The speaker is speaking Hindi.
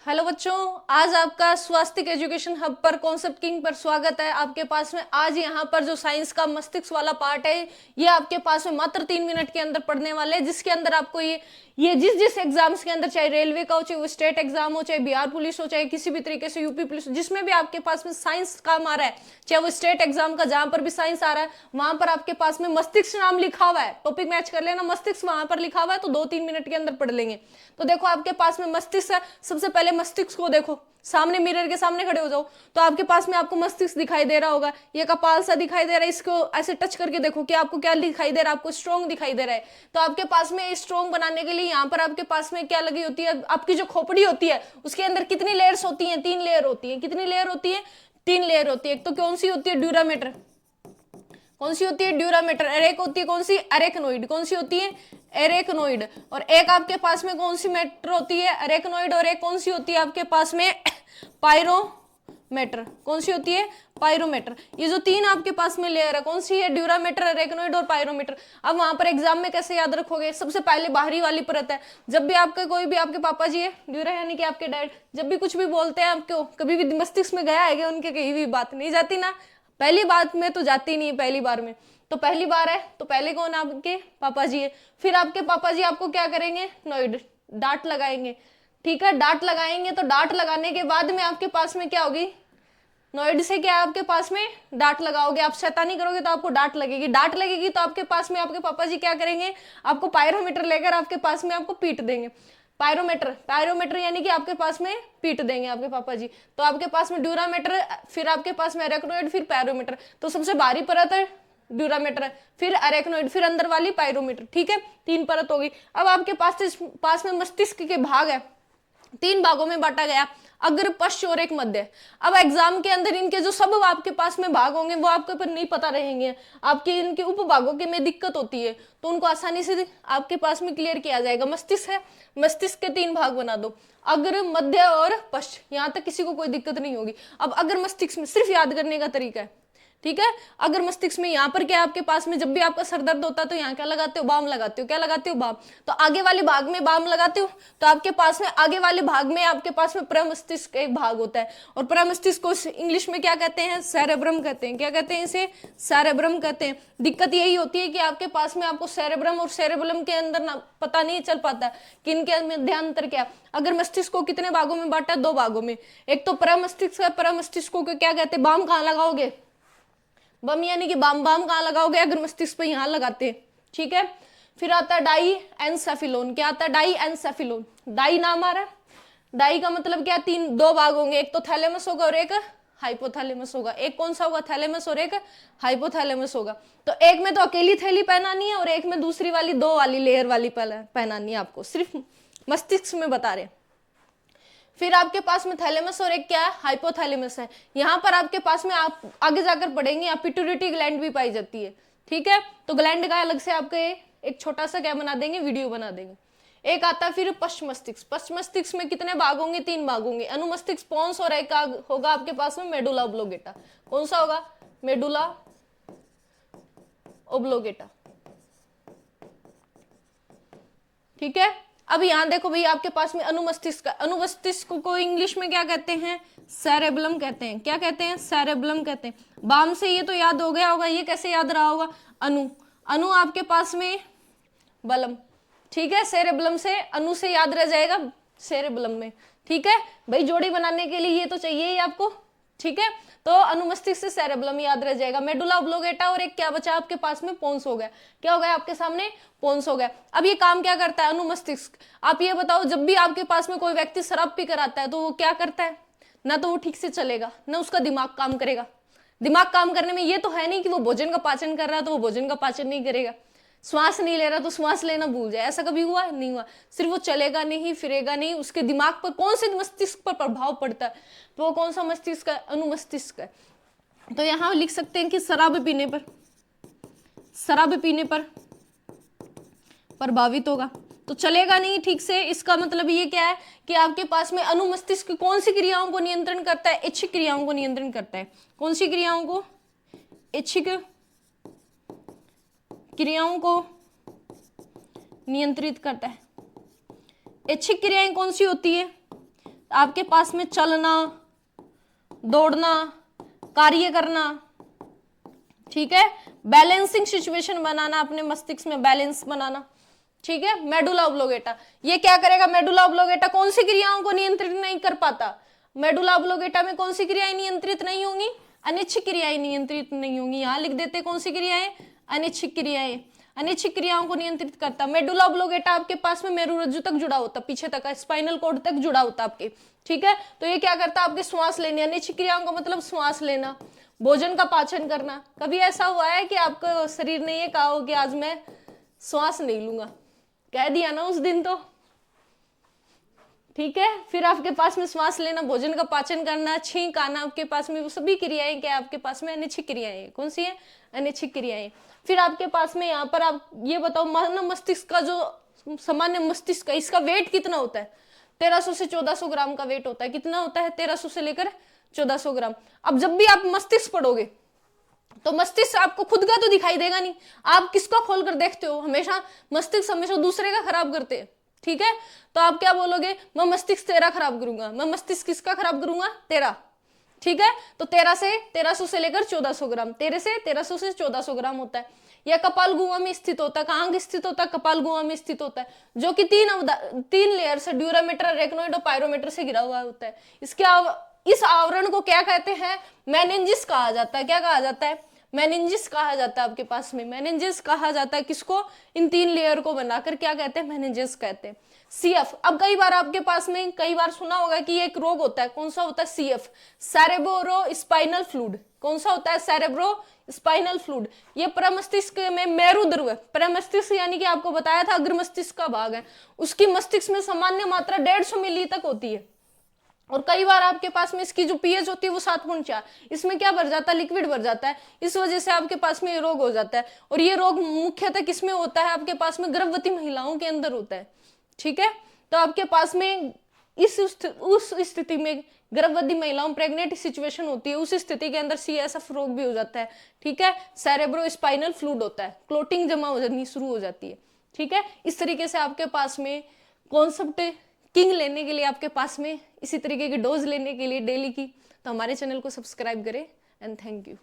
हेलो बच्चों, आज आपका स्वास्तिक एजुकेशन हब पर कॉन्सेप्ट किंग पर स्वागत है। आपके पास में आज यहाँ पर जो साइंस का मस्तिष्क वाला पार्ट है ये आपके पास में मात्र 3 मिनट के अंदर पढ़ने वाले हैं, जिसके अंदर आपको ये जिस जिस एग्जाम्स के अंदर, चाहे रेलवे का हो, चाहे वो स्टेट एग्जाम हो, चाहे बिहार पुलिस हो, चाहे किसी भी तरीके से यूपी पुलिस हो, जिसमें भी आपके पास में साइंस काम आ रहा है, चाहे वो स्टेट एग्जाम का जहां पर भी साइंस आ रहा है, वहां पर आपके पास में मस्तिष्क नाम लिखा हुआ है। टॉपिक मैच कर लेना, मस्तिष्क वहां पर लिखा हुआ है, तो 2-3 मिनट के अंदर पढ़ लेंगे। तो देखो आपके पास में मस्तिष्क है, सबसे पहले मस्तिष्क को देखो, सामने मिरर के सामने खड़े हो जाओ तो आपके पास में आपको मस्तिष्क दिखाई दे रहा होगा, ये कपाल सा दिखाई दे रहा है। इसको ऐसे टच करके देखो कि आपको क्या दिखाई दे रहा है, आपको स्ट्रॉन्ग दिखाई दे रहा है। तो आपके पास में स्ट्रॉन्ग बनाने के लिए यहाँ पर आपके पास में क्या लगी होती है, आपकी जो खोपड़ी होती है उसके अंदर कितनी लेयर्स होती है? 3 लेयर होती है। कितनी लेयर होती है? 3 लेयर होती है। एक तो कौन सी होती है? ड्यूरामेटर। कौन सी होती है? ड्यूरामेटर। और एक होती है कौन सी? अरेकनोइड। कौन सी होती है? एरेकनोइड। और एक आपके पास में कौन सी मेटर होती है? अरेकनोइड। और एक कौन सी होती है आपके पास में? पायरोमेटर। कौन सी होती है? पायरोमेटर। ये जो 3 आपके पास में लेयर है, कौन सी है? ड्यूरामेटर, अरेकनोइड और पायरोमीटर। अब वहां पर एग्जाम में कैसे याद रखोगे? सबसे पहले बाहरी वाली परत है। जब भी आपका कोई भी, आपके पापा जी है ड्यूरा यानी कि आपके डैड, जब भी कुछ भी बोलते हैं आपको, कभी भी मस्तिष्क में गया है उनके कहीं भी बात नहीं जाती ना? पहली बात में तो जाती नहीं है, पहली बार में तो पहली बार है तो पहले कौन? आपके पापा जी है। फिर आपके पापा जी आपको क्या करेंगे? नोइड, डांट लगाएंगे। ठीक है, डांट लगाएंगे। तो डांट लगाने के बाद में आपके पास में क्या होगी? नोइड से क्या आपके पास में? डांट लगाओगे। आप शैतानी करोगे तो आपको डांट लगेगी। डांट लगेगी तो आपके पास में आपके पापा जी क्या करेंगे? आपको पायरोमीटर लेकर आपके पास में आपको पीट देंगे। पायरोमीटर, पायरोमीटर यानी कि आपके पास में पीट देंगे आपके पापा जी। तो आपके पास में ड्यूरामीटर, फिर आपके पास में अरेक्नोइड, फिर पायरोमीटर। तो सबसे भारी परत है ड्यूरामीटर, फिर अरेक्नोइड, फिर अंदर वाली पायरोमीटर। ठीक है, 3 परत होगी। अब आपके पास में मस्तिष्क के भाग है, 3 भागों में बांटा गया, अग्र, पश्च और एक मध्य। अब एग्जाम के अंदर इनके जो सब आपके पास में भाग होंगे वो आपके ऊपर नहीं पता रहेंगे, आपके इनके उपभागों के में दिक्कत होती है, तो उनको आसानी से आपके पास में क्लियर किया जाएगा। मस्तिष्क है, मस्तिष्क के 3 भाग बना दो, अग्र, मध्य और पश्च। यहां तक किसी को कोई दिक्कत नहीं होगी। अब अग्र मस्तिष्क में सिर्फ याद करने का तरीका है। ठीक है, अगर मस्तिष्क में यहाँ पर क्या है आपके पास में, जब भी आपका सर दर्द होता है तो यहाँ क्या लगाते हो? बाम लगाते हो। क्या लगाते हो? बाम। तो आगे वाले भाग में बाम लगाते हो, तो आपके पास में आगे वाले भाग में आपके पास में प्रमस्तिष्क एक भाग होता है। और प्रमस्तिष्क को इंग्लिश में क्या कहते हैं? सेरेब्रम कहते हैं। क्या कहते हैं इसे? सेरेब्रम कहते हैं। दिक्कत यही होती है कि आपके पास में आपको सेरेब्रम और सेरेबलम के अंदर ना पता नहीं चल पाता कि इनके मध्यांतर क्या। अगर मस्तिष्क को कितने भागों में बांटा? 2 भागों में। एक तो प्रमस्तिष्क है, प्रमस्तिष्क को क्या कहते हैं? बाम कहाँ लगाओगे? बम यानी कि बाम। बाम कहाँ लगाओगे? अगर मस्तिष्क पे यहाँ लगाते हैं। ठीक है, फिर आता है डाई एनसेफिलोन। क्या आता है? डाई एनसेफिलोन। डाई नाम आ रहा है, डाई का मतलब क्या? 2 भाग होंगे, एक तो थैलेमस होगा और एक हाइपोथैलेमस होगा। एक कौन सा होगा? थैलेमस, और एक हाइपोथैलेमस होगा। तो एक में तो अकेली थैली पहनानी है और एक में दूसरी वाली 2 वाली लेयर वाली पहनानी है आपको, सिर्फ मस्तिष्क में बता रहे हैं। फिर आपके पास में थैलेमस और एक क्या है? हाइपोथैलेमस है। यहां पर आपके पास में आप आगे जाकर पढ़ेंगे, आप पिट्यूटरी ग्लैंड भी पाई जाती है। ठीक है, तो ग्लैंड का अलग से आपके एक छोटा सा क्या बना देंगे? वीडियो बना देंगे। एक आता है फिर पश्च मस्तिष्क। पश्च मस्तिष्क में कितने भाग होंगे? 3 भाग होंगे, अनुमस्तिष्क, पोन्स, और एक होगा आपके पास में मेडुला ओब्लोगेटा। कौन सा होगा? Medulla oblongata. ठीक है, अब यहां देखो भाई, आपके पास में अनुमस्तिष्क, अनुमस्तिष्क को इंग्लिश में क्या कहते हैं? सेरेबलम कहते हैं। क्या कहते हैं? सेरेबलम कहते हैं। बाम से ये तो याद हो गया होगा, ये कैसे याद रहा होगा? अनु, अनु आपके पास में बलम। ठीक है, सेरेबलम से अनु से याद रह जाएगा सेरेबलम में। ठीक है भाई, जोड़ी बनाने के लिए ये तो चाहिए ही आपको। ठीक है, तो अनुमस्तिष्क से सेरेबलम याद रह जाएगा। मेडुला ओब्लोगेटा और एक क्या बचा आपके पास में? पोन्स हो गया। क्या हो गया आपके सामने? पोन्स हो गया। अब ये काम क्या करता है अनुमस्तिष्क? आप ये बताओ, जब भी आपके पास में कोई व्यक्ति शराब पी कर आता है तो वो क्या करता है? ना तो वो ठीक से चलेगा, ना उसका दिमाग काम करेगा। दिमाग काम करने में ये तो है नहीं कि वो भोजन का पाचन कर रहा है तो वो भोजन का पाचन नहीं करेगा। श्वास नहीं ले रहा तो श्वास लेना भूल जाए, ऐसा कभी हुआ? नहीं हुआ। सिर्फ वो चलेगा नहीं, फिरेगा नहीं, उसके दिमाग पर कौन से मस्तिष्क पर प्रभाव पड़ता है? तो वो कौन सा मस्तिष्क है? अनुमस्तिष्क है। तो यहां लिख सकते हैं कि शराब पीने पर, शराब पीने पर प्रभावित होगा, तो चलेगा नहीं ठीक से। इसका मतलब ये क्या है कि आपके पास में अनुमस्तिष्क कौन सी क्रियाओं को नियंत्रण करता है? इच्छिक क्रियाओं को नियंत्रण करता है। कौन सी क्रियाओं को? इच्छिक क्रियाओं को नियंत्रित करता है। इच्छिक क्रियाएं कौन सी होती है? आपके पास में चलना, दौड़ना, कार्य करना, ठीक है, बैलेंसिंग सिचुएशन बनाना, अपने मस्तिष्क में बैलेंस बनाना, ठीक है। मेडुला ऑब्लोगेटा ये क्या करेगा? मेडुला ऑब्लोगेटा कौन सी क्रियाओं को नियंत्रित नहीं कर पाता? मेडुला ऑब्लोगेटा में कौन सी क्रियाएं नियंत्रित नहीं होंगी? अनिच्छिक क्रियाएं नियंत्रित नहीं होंगी। यहां लिख देते कौन सी क्रियाएं? अनिच्छिक क्रियाएं। अनिच्छिक क्रियाओं को नियंत्रित करता। मेडुला ऑब्लोगेटा आपके पास में मेरुरज्जु तक जुड़ा होता, पीछे तक स्पाइनल कॉर्ड तक जुड़ा होता आपके, ठीक है। तो ये क्या करता? आपके श्वास लेने, अनिच्छिक क्रियाओं का मतलब श्वास लेना, भोजन का पाचन करना। कभी ऐसा हुआ है कि आपका शरीर ने ये कहा हो कि आज मैं श्वास नहीं लूंगा? कह दिया ना उस दिन तो, ठीक है। फिर आपके पास में श्वास लेना, भोजन का पाचन करना, छींक आना, आपके पास में वो सभी क्रियाएं क्या आपके पास में? अनिच्छिक क्रियाएं। कौन सी है? अनिच्छिक क्रियाएं। फिर आपके पास में यहाँ पर आप ये बताओ, मानव मस्तिष्क का जो सामान्य मस्तिष्क है, इसका वेट कितना होता है? 1300 से 1400 ग्राम का वेट होता है। कितना होता है? 1300 से लेकर 1400 ग्राम। अब जब भी आप मस्तिष्क पढ़ोगे तो मस्तिष्क आपको खुद का तो दिखाई देगा नहीं, आप किसको खोल कर देखते हो? हमेशा मस्तिष्क हमेशा दूसरे का खराब करते हैं, ठीक है। तो आप क्या बोलोगे? मैं मस्तिष्क तेरा खराब करूंगा। मैं मस्तिष्क किसका खराब करूंगा? तेरा, ठीक है। तो 1300 से लेकर 1400 ग्राम, 1300 से 1400 ग्राम होता है। यह कपाल गुहा में स्थित होता है। कहां स्थित होता है? कपाल गुहा में स्थित होता है, जो कि तीन लेयर से, ड्यूरामीटर, अरेक्नोइड और पायरोमीटर से घिरा हुआ होता है। इस आवरण को क्या कहते हैं? मेनिंजिस कहा जाता है। क्या कहा जाता है? मेनिंजिस कहा जाता है। आपके पास में मेनिंजिस कहा जाता है। किसको? इन तीन लेयर को बनाकर क्या कहते हैं? मेनिंजिस कहते हैं। सीएफ, अब कई बार आपके पास में कई बार सुना होगा कि एक रोग होता है। कौन सा होता है? CF, cerebro spinal fluid. कौन सा होता है? Cerebro spinal fluid. ये प्रमस्तिष्क में मेरुद्रव, प्रमस्तिष्क यानी कि आपको बताया था अग्र मस्तिष्क का भाग है, उसकी मस्तिष्क में सामान्य मात्रा 150 मिली तक होती है। और कई बार आपके पास में इसकी जो पीएच होती है वो 7.4, इसमें क्या भर जाता है? लिक्विड भर जाता है। इस वजह से आपके पास में ये रोग हो जाता है। और ये रोग मुख्यतः किसमें होता है? आपके पास में गर्भवती महिलाओं के अंदर होता है, ठीक है। तो आपके पास में उस स्थिति में गर्भवती महिलाओं, प्रेग्नेंट सिचुएशन होती है, उस स्थिति के अंदर सीएसएफ रोग भी हो जाता है, ठीक है। सेरेब्रो स्पाइनल फ्लूइड होता है, क्लोटिंग जमा हो जानी शुरू हो जाती है, ठीक है। इस तरीके से आपके पास में कॉन्सेप्ट किंग लेने के लिए, आपके पास में इसी तरीके की डोज लेने के लिए डेली की, तो हमारे चैनल को सब्सक्राइब करें एंड थैंक यू।